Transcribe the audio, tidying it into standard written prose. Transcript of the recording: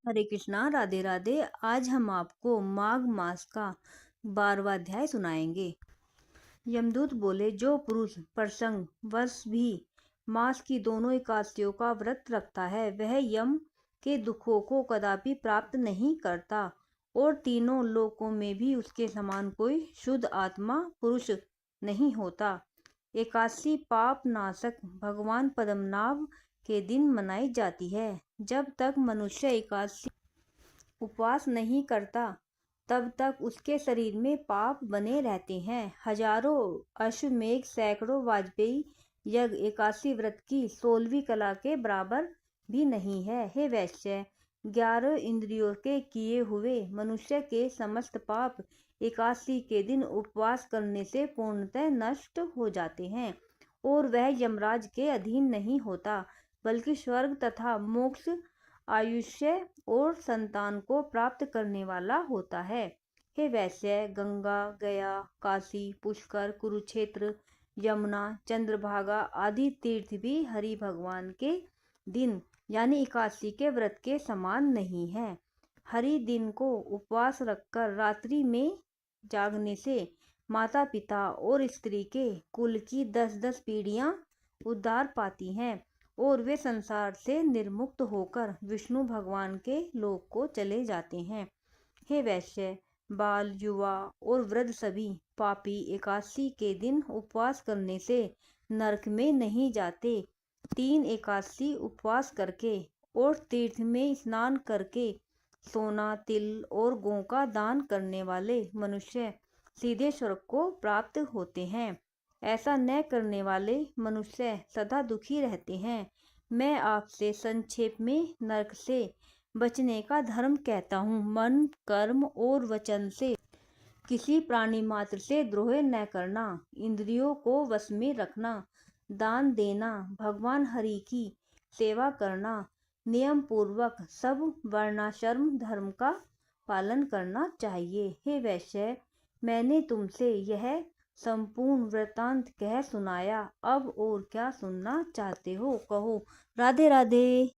हरे कृष्णा, राधे राधे। आज हम आपको माघ मास का 12वां अध्याय सुनाएंगे। यमदूत बोले, जो पुरुष प्रसंग वश भी मास की दोनों एकादशियों का व्रत रखता है वह यम के दुखों को कदापि प्राप्त नहीं करता और तीनों लोकों में भी उसके समान कोई शुद्ध आत्मा पुरुष नहीं होता। एकादशी पाप नाशक भगवान पद्मनाभ के दिन मनाई जाती है। जब तक मनुष्य एकादशी उपवास नहीं करता तब तक उसके शरीर में पाप बने रहते हैं। हजारों अश्वमेघ, सैकड़ों वाजपेयी यज्ञ एकादशी व्रत की 16वीं कला के बराबर भी नहीं है। हे वैश्य, 11 इंद्रियों के किए हुए मनुष्य के समस्त पाप एकादशी के दिन उपवास करने से पूर्णतः नष्ट हो जाते हैं और वह यमराज के अधीन नहीं होता बल्कि स्वर्ग तथा मोक्ष, आयुष्य और संतान को प्राप्त करने वाला होता है। हे वैश्य, गंगा, गया, काशी, पुष्कर, कुरुक्षेत्र, यमुना, चंद्रभागा आदि तीर्थ भी हरि भगवान के दिन यानी एकादशी के व्रत के समान नहीं है। हरि दिन को उपवास रखकर रात्रि में जागने से माता पिता और स्त्री के कुल की 10-10 पीढ़ियां उद्धार पाती हैं और वे संसार से निर्मुक्त होकर विष्णु भगवान के लोक को चले जाते हैं। हे वैश्य, बाल, युवा और वृद्ध सभी पापी एकादशी के दिन उपवास करने से नरक में नहीं जाते। 3 एकादशी उपवास करके और तीर्थ में स्नान करके सोना, तिल और गौ का दान करने वाले मनुष्य सीधे स्वर्ग को प्राप्त होते हैं। ऐसा न करने वाले मनुष्य सदा दुखी रहते हैं। मैं आपसे संक्षेप में नरक से बचने का धर्म कहता हूँ। मन, कर्म और वचन से किसी प्राणी मात्र से द्रोह न करना, इंद्रियों को वश में रखना, दान देना, भगवान हरि की सेवा करना, नियम पूर्वक सब वर्णाश्रम धर्म का पालन करना चाहिए। हे वैश्य, मैंने तुमसे यह संपूर्ण वृतांत कह सुनाया। अब और क्या सुनना चाहते हो कहो। राधे राधे।